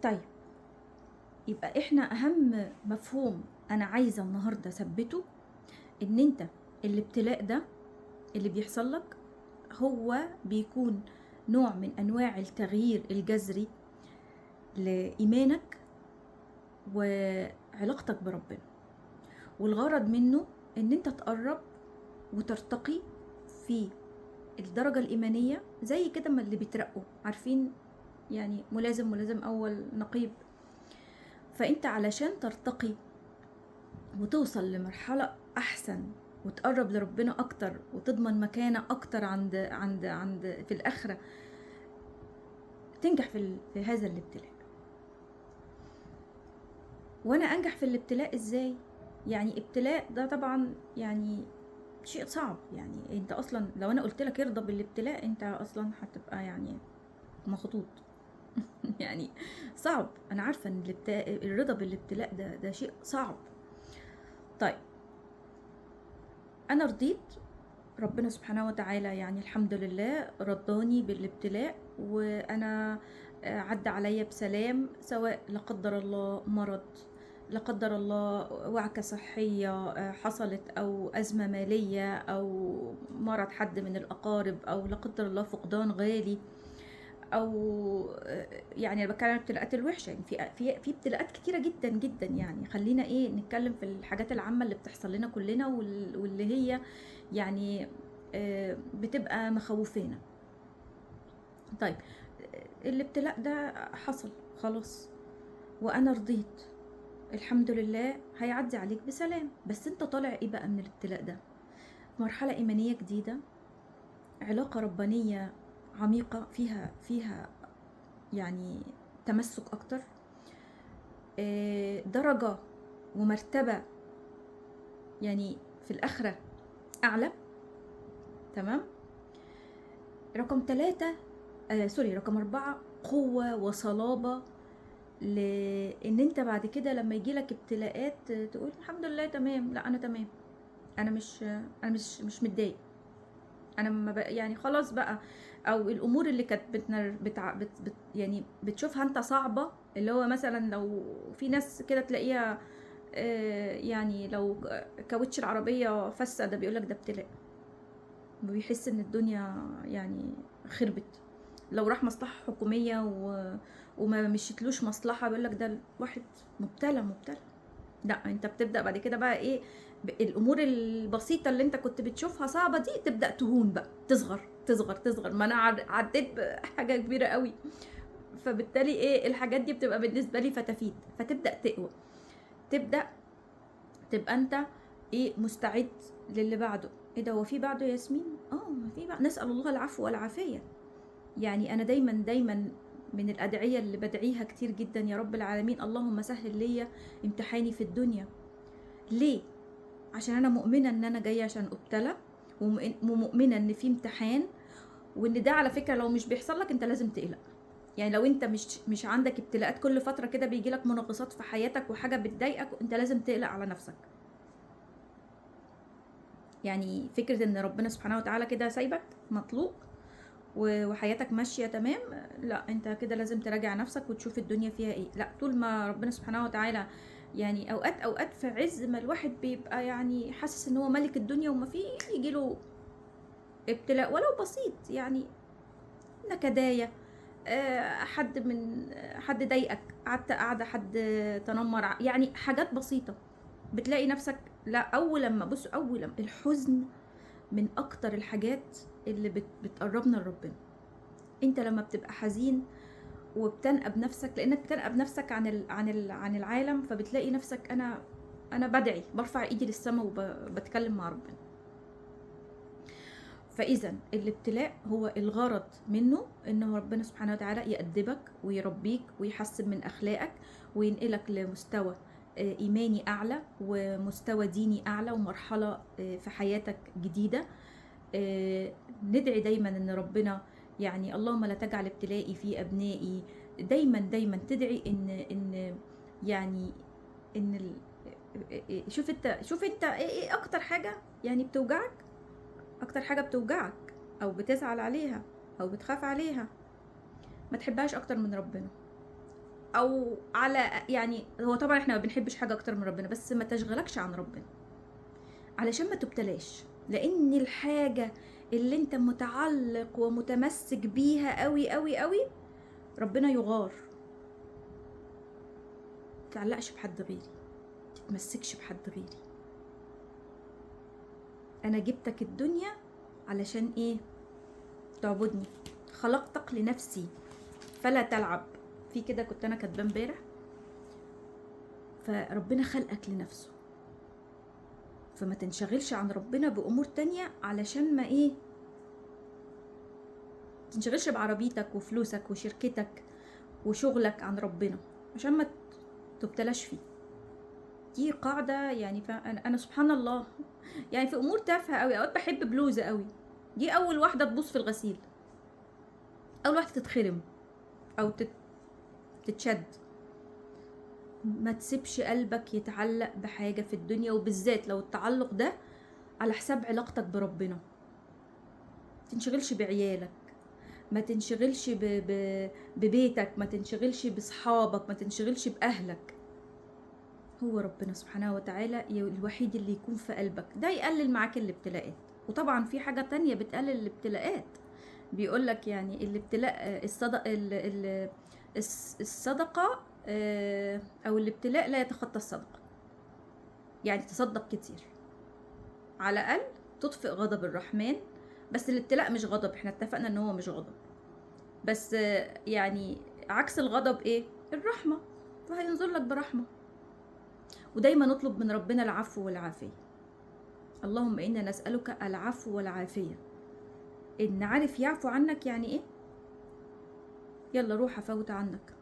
طيب، يبقى احنا اهم مفهوم انا عايزة النهاردة اثبته، ان انت الابتلاء ده اللي بيحصل لك هو بيكون نوع من انواع التغيير الجذري لإيمانك وعلاقتك بربنا، والغرض منه ان انت تقرب وترتقي في الدرجة الإيمانية، زي كده ما اللي بيترقوا عارفين، يعني ملازم أول نقيب. فأنت علشان ترتقي وتوصل لمرحلة أحسن وتقرب لربنا أكتر وتضمن مكانة أكتر عند في الآخرة، تنجح في هذا الابتلاء. وأنا أنجح في الابتلاء إزاي؟ يعني ابتلاء ده طبعا يعني شيء صعب، يعني انت اصلا لو انا قلت لك ارضى بالابتلاء انت اصلا هتبقى يعني مخطوط. يعني صعب، انا عارفه ان الرضا بالابتلاء ده شيء صعب. طيب، انا رضيت، ربنا سبحانه وتعالى يعني الحمد لله رضاني بالابتلاء، وانا عدى عليا بسلام، سواء لا قدر الله مرض، لا قدر الله وعكة صحية حصلت، أو أزمة مالية، أو مرض حد من الأقارب، أو لا قدر الله فقدان غالي، او يعني انا بتكلم عن الابتلاءات الوحشه، يعني في ابتلاءات كتيره جدا جدا. يعني خلينا نتكلم في الحاجات العامه اللي بتحصل لنا كلنا، واللي هي يعني بتبقى مخوفانا. طيب، الابتلاء ده حصل خلاص وانا رضيت، الحمد لله هيعدي عليك بسلام. بس انت طالع ايه بقى من الابتلاء ده؟ مرحله ايمانيه جديده، علاقه ربانيه عميقه، فيها يعني تمسك اكتر، درجة ومرتبة يعني في الآخرة أعلى. تمام. رقم 3، سوري، رقم 4، قوة وصلابة، لأن أنت بعد كده لما يجيلك ابتلاءات تقول الحمد لله تمام، لا أنا تمام، أنا مش متضايق، أنا ما بق... يعني خلاص بقى. أو الأمور اللي كانت يعني بتشوفها أنت صعبة، اللي هو مثلا لو في ناس كده تلاقيها يعني لو كاوتش العربية فسد ده بيقولك ده ابتلاء، وبيحس ان الدنيا يعني خربت. لو راح مصلحة حكومية وما مشيتلوش مصلحة بيقولك ده واحد مبتلى. لا، انت بتبدأ بعد كده بقى الامور البسيطة اللي انت كنت بتشوفها صعبة دي تبدأ تهون بقى، تصغر تصغر تصغر. ما انا عديت بحاجة كبيرة قوي، فبالتالي الحاجات دي بتبقى بالنسبة لي فتافيت، فتبدأ تقوى، تبدأ تبقى انت مستعد للي بعده. ايه ده، هو في بعده يا ياسمين؟ ما في بعد، نسأل الله العفو والعافية. يعني انا دايما من الادعية اللي بدعيها كتير جدا، يا رب العالمين اللهم سهل ليا امتحاني في الدنيا. ليه؟ عشان انا مؤمنة ان انا جاية عشان ابتلى، ومؤمنة ان في امتحان، وان ده على فكرة لو مش بيحصل لك انت لازم تقلق. يعني لو انت مش عندك ابتلاءات كل فترة كده بيجيلك منغصات في حياتك وحاجة بتضايقك، انت لازم تقلق على نفسك. يعني فكرة ان ربنا سبحانه وتعالى كده سايبك مطلوق وحياتك ماشية تمام، لا، انت كده لازم تراجع نفسك وتشوف الدنيا فيها ايه. لا، طول ما ربنا سبحانه وتعالى يعني اوقات في عز ما الواحد بيبقى يعني حاسس ان هو ملك الدنيا وما فيه، يجيله ابتلاء ولو بسيط، يعني نكداية، حد ضايقك، قعدت قاعدة حد تنمر، يعني حاجات بسيطة، بتلاقي نفسك لا. اول لما الحزن من اكتر الحاجات اللي بتقربنا لربنا. انت لما بتبقى حزين وبتنقب نفسك، لانك بتنقب نفسك عن العالم، فبتلاقي نفسك انا بدعي، برفع ايدي للسماء وبتكلم مع ربنا. فاذا الابتلاء هو الغرض منه انه ربنا سبحانه وتعالى يأدبك ويربيك ويحسن من اخلاقك وينقلك لمستوى ايماني اعلى ومستوى ديني اعلى ومرحله في حياتك جديده. ندعي دايما ان ربنا يعني اللهم لا تجعل ابتلائي في ابنائي. دايما تدعي ان يعني ان شوف انت ايه اكتر حاجه يعني بتوجعك، اكتر حاجه بتوجعك او بتزعل عليها او بتخاف عليها، ما تحبهاش اكتر من ربنا. او على يعني هو طبعا احنا ما بنحبش حاجه اكتر من ربنا، بس ما تشغلكش عن ربنا علشان ما تبتلاش. لان الحاجه اللي انت متعلق ومتمسك بيها قوي قوي قوي ربنا يغار. متتعلقش بحد غيري، متتمسكش بحد غيري. انا جبتك الدنيا علشان ايه؟ تعبدني. خلقتك لنفسي فلا تلعب. في كده كنت انا كاتباه امبارح، فربنا خلقك لنفسه، فما تنشغلش عن ربنا بامور تانية علشان ما ايه، تنشغلش بعربيتك وفلوسك وشركتك وشغلك عن ربنا عشان ما تبتلاش فيه. دي قاعدة يعني. أنا سبحان الله يعني في امور تافهة قوي. اوقات بحب بلوزة قوي، دي اول واحدة تبوظ في الغسيل، اول واحدة تتخرم او تتشد. ما تسيبش قلبك يتعلق بحاجة في الدنيا، وبالذات لو التعلق ده على حساب علاقتك بربنا. ما تنشغلش بعيالك، ما تنشغلش ببيتك، ما تنشغلش بصحابك، ما تنشغلش بأهلك. هو ربنا سبحانه وتعالى الوحيد اللي يكون في قلبك، ده يقلل معاك الابتلاءات. وطبعا في حاجة تانية بتقلل الابتلاءات، بيقولك يعني الابتلاء الصدقة أو الابتلاء لا يتخطى الصدقة. يعني تصدق كتير على الأقل تطفئ غضب الرحمن. بس الابتلاء مش غضب، احنا اتفقنا ان هو مش غضب، بس يعني عكس الغضب ايه؟ الرحمة، فهينظر لك برحمة. ودايما نطلب من ربنا العفو والعافية. اللهم إنا نسألك العفو والعافية. إن عارف يعفو عنك يعني إيه؟ يلا روح أفوت عنك،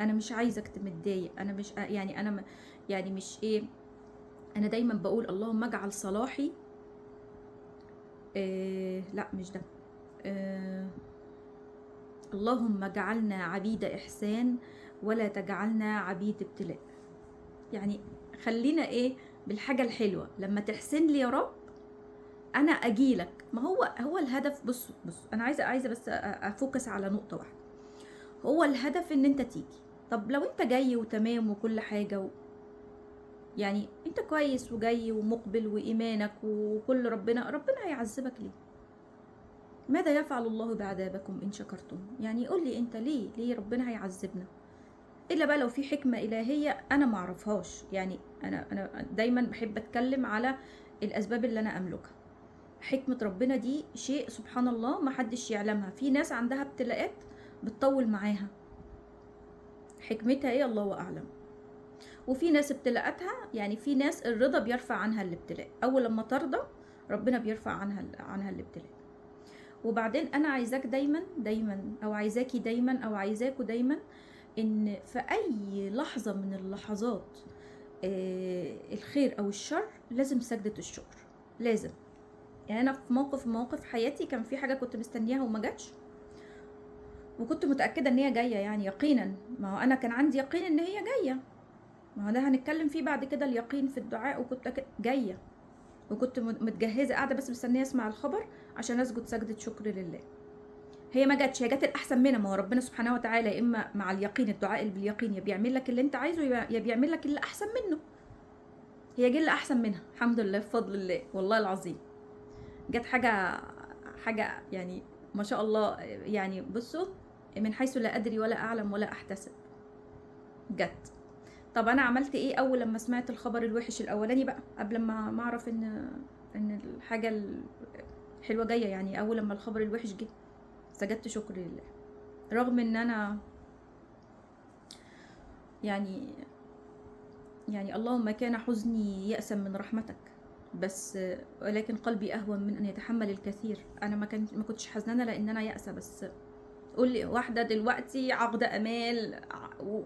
أنا مش عايزك تمتضايق، أنا مش يعني أنا يعني مش إيه. أنا دايما بقول اللهم اجعل صلاحي لا مش ده. اللهم اجعلنا عبيد إحسان ولا تجعلنا عبيد ابتلاء. يعني خلينا إيه بالحاجة الحلوة، لما تحسن لي يا رب انا اجيلك. ما هو الهدف. بص انا عايزه بس افوكس على نقطه واحده. هو الهدف ان انت تيجي. طب لو انت جاي وتمام وكل حاجه يعني انت كويس وجاي ومقبل وايمانك وكل ربنا هيعذبك ليه؟ ماذا يفعل الله بعذابكم ان شكرتم؟ يعني قول لي انت ليه ربنا هيعذبنا؟ الا بقى لو في حكمه الهيه انا ما اعرفهاش. يعني انا دايما بحب اتكلم على الاسباب اللي انا املكها. حكمة ربنا دي شيء سبحان الله ما حدش يعلمها. في ناس عندها ابتلاءات بتطول معاها، حكمتها ايه الله اعلم. وفي ناس ابتلاءاتها يعني في ناس الرضا بيرفع عنها الابتلاء، اول لما ترضى ربنا بيرفع عنها الابتلاء. وبعدين انا عايزاك دايما او عايزاكي دايما او عايزاكوا دايما ان في اي لحظة من اللحظات الخير او الشر لازم سجدة الشكر. لازم. يعني انا في موقف حياتي كان في حاجه كنت مستنياها وما جاتش، وكنت متاكده ان هي جايه يعني يقينا. ما هو انا كان عندي يقين ان هي جايه، ما هو ده هنتكلم فيه بعد كده، اليقين في الدعاء. وكنت جايه وكنت متجهزه قاعده بس مستنيه اسمع الخبر عشان اسجد سجده شكر لله. هي ما جاتش، هي جات الاحسن منها. ما هو ربنا سبحانه وتعالى يا اما مع اليقين، الدعاء اللي باليقين يا بيعمل لك اللي انت عايزه يا بيعمل لك اللي احسن منه. هي جه اللي احسن منها الحمد لله بفضل الله والله العظيم. جت حاجة يعني ما شاء الله. يعني بصوا من حيث لا أدري ولا أعلم ولا أحتسب جت. طب أنا عملت إيه أول لما سمعت الخبر الوحش الأولاني بقى، قبل ما أعرف إن الحاجة الحلوة جاية؟ يعني أول لما الخبر الوحش جه سجدت شكر لله، رغم إن أنا يعني اللهم كان حزني يأسا من رحمتك، بس ولكن قلبي أهون من أن يتحمل الكثير. أنا ما كنتش حزنانة لأن أنا يأسة، بس قول لي واحدة دلوقتي عقدة أمال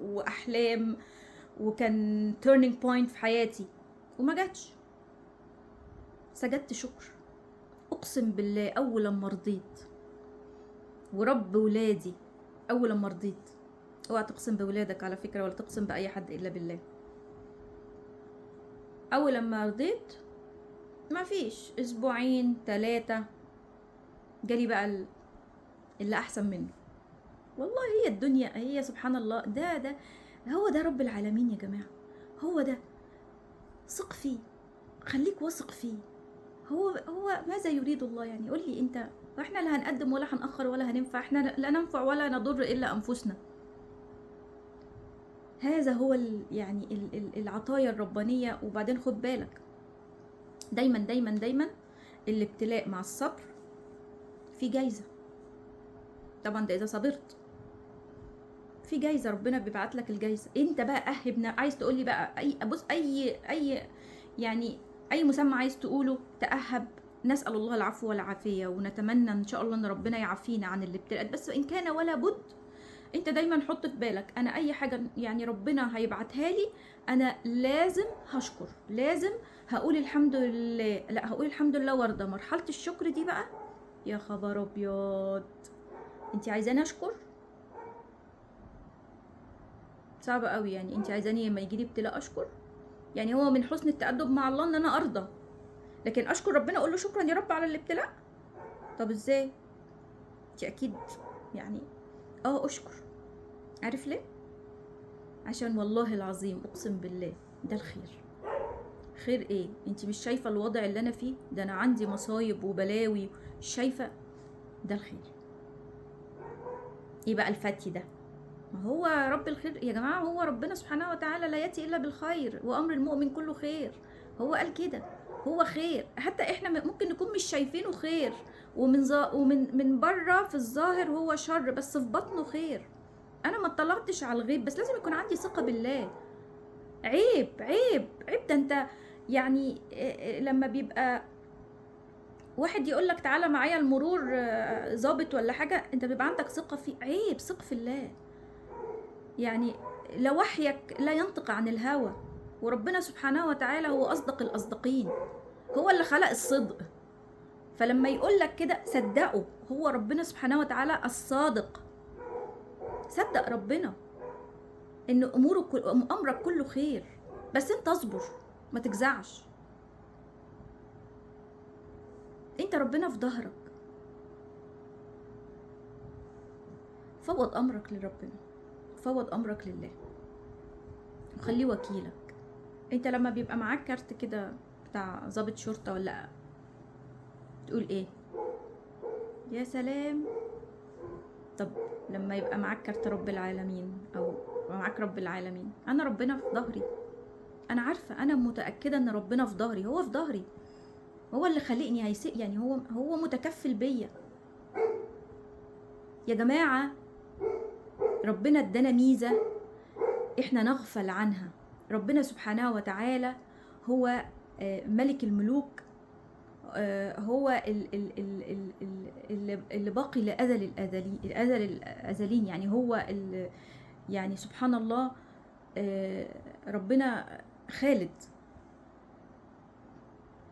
وأحلام وكان turning point في حياتي وما جاتش، سجدت شكر. أقسم بالله أول لما رضيت ورب ولادي، أول لما رضيت. اوعى تقسم بولادك على فكرة ولا تقسم بأي حد إلا بالله. أول لما رضيت ما فيش أسبوعين 3 جالي بقى اللي أحسن منه، والله هي الدنيا، هي سبحان الله، ده هو ده رب العالمين يا جماعة، هو ده. ثق فيه، خليك واثق فيه. هو ماذا يريد الله؟ يعني قول لي انت، واحنا لا هنقدم ولا هنأخر ولا هننفع، احنا لا ننفع ولا نضر الا انفسنا. هذا هو يعني العطايا الربانية. وبعدين خد بالك، دايما دايما دايما الابتلاء مع الصبر في جايزة. طبعا ده اذا صبرت في جايزة، ربنا بيبعت لك الجايزة. انت بقى عايز تقول لي بقى اي، بص، اي يعني اي مسمى عايز تقوله، تأهب. نسأل الله العفو والعافية، ونتمنى ان شاء الله ان ربنا يعافينا عن الابتلاءات. بس ان كان ولا بد، انت دايما حط في بالك، انا اي حاجة يعني ربنا هيبعتها لي انا لازم هشكر، لازم هقول الحمد لله. لا، هقول الحمد لله وارضى. مرحلة الشكر دي بقى، يا خبر ابيض، انت عايزاني اشكر؟ صعب قوي. يعني انت عايزاني لما يجي لي ابتلاء اشكر؟ يعني هو من حسن التأدب مع الله ان انا ارضى، لكن اشكر ربنا اقول له شكرا يا رب على الابتلاء؟ طب ازاي؟ انت اكيد يعني اشكر. عارف ليه؟ عشان والله العظيم اقسم بالله ده الخير. خير ايه؟ انت مش شايفه الوضع اللي انا فيه ده؟ انا عندي مصايب وبلاوي، مش شايفه؟ ده الخير. ايه بقى الفتي ده؟ ما هو رب الخير يا جماعه، هو ربنا سبحانه وتعالى لا ياتي الا بالخير، وامر المؤمن كله خير. هو قال كده، هو خير. حتى احنا ممكن نكون مش شايفينه خير، ومن بره في الظاهر هو شر، بس في بطنه خير. انا ما اطلعتش على الغيب، بس لازم يكون عندي ثقه بالله. عيب عيب عيب ده انت يعني لما بيبقى واحد يقول لك تعالى معايا المرور ظابط ولا حاجه، انت بيبقى عندك ثقه فيه. عيب، ثق في الله. يعني لا، وحيك لا ينطق عن الهوى، وربنا سبحانه وتعالى هو أصدق الأصدقين، هو اللي خلق الصدق. فلما يقول لك كده صدقه، هو ربنا سبحانه وتعالى الصادق. صدق ربنا ان امرك كله خير، بس انت اصبر، ما تجزعش. انت ربنا في ظهرك، فوض امرك لربنا، فوض امرك لله، وخليه وكيلك. انت لما بيبقى معاك كارت كده بتاع ضابط شرطة ولا، تقول ايه؟ يا سلام. طب لما يبقى معاك كارت رب العالمين، او معاك رب العالمين، انا ربنا في ظهري، انا عارفه، انا متاكده ان ربنا في ظهري، هو في ظهري، هو اللي خلقني، يعني هو متكفل بيا. يا جماعه، ربنا ادانا ميزه احنا نغفل عنها. ربنا سبحانه وتعالى هو ملك الملوك، هو اللي باقي لأزل الأزلين، الأزلين. يعني هو يعني سبحان الله، ربنا خالد.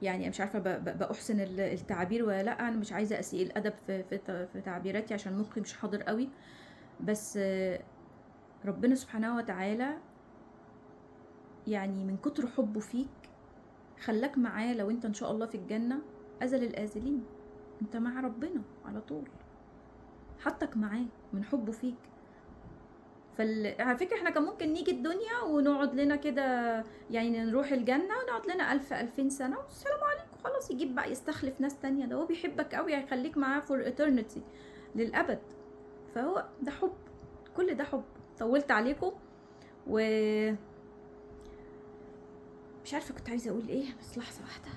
يعني مش عارفة بأحسن التعابير ولا لأ. أنا مش عايزة أسيء الأدب في تعبيراتي عشان مخي مش حاضر قوي. بس ربنا سبحانه وتعالى يعني من كتر حبه فيك خلاك معاه. لو انت ان شاء الله في الجنة أزل الآزلين، انت مع ربنا على طول، حطك معاه من حبه فيك. على فكرة احنا كان ممكن نيجي الدنيا ونقعد لنا كده، يعني نروح الجنة ونقعد لنا 1000 سنة والسلام عليكم، خلاص. يجيب بقى يستخلف ناس تانية. ده هو بيحبك قوي، هيخليك معاه for eternity، للأبد. فهو ده حب، كل ده حب. طولت عليكم، و مش عارفة كنت عايزة أقول إيه، بس لحظة واحدة.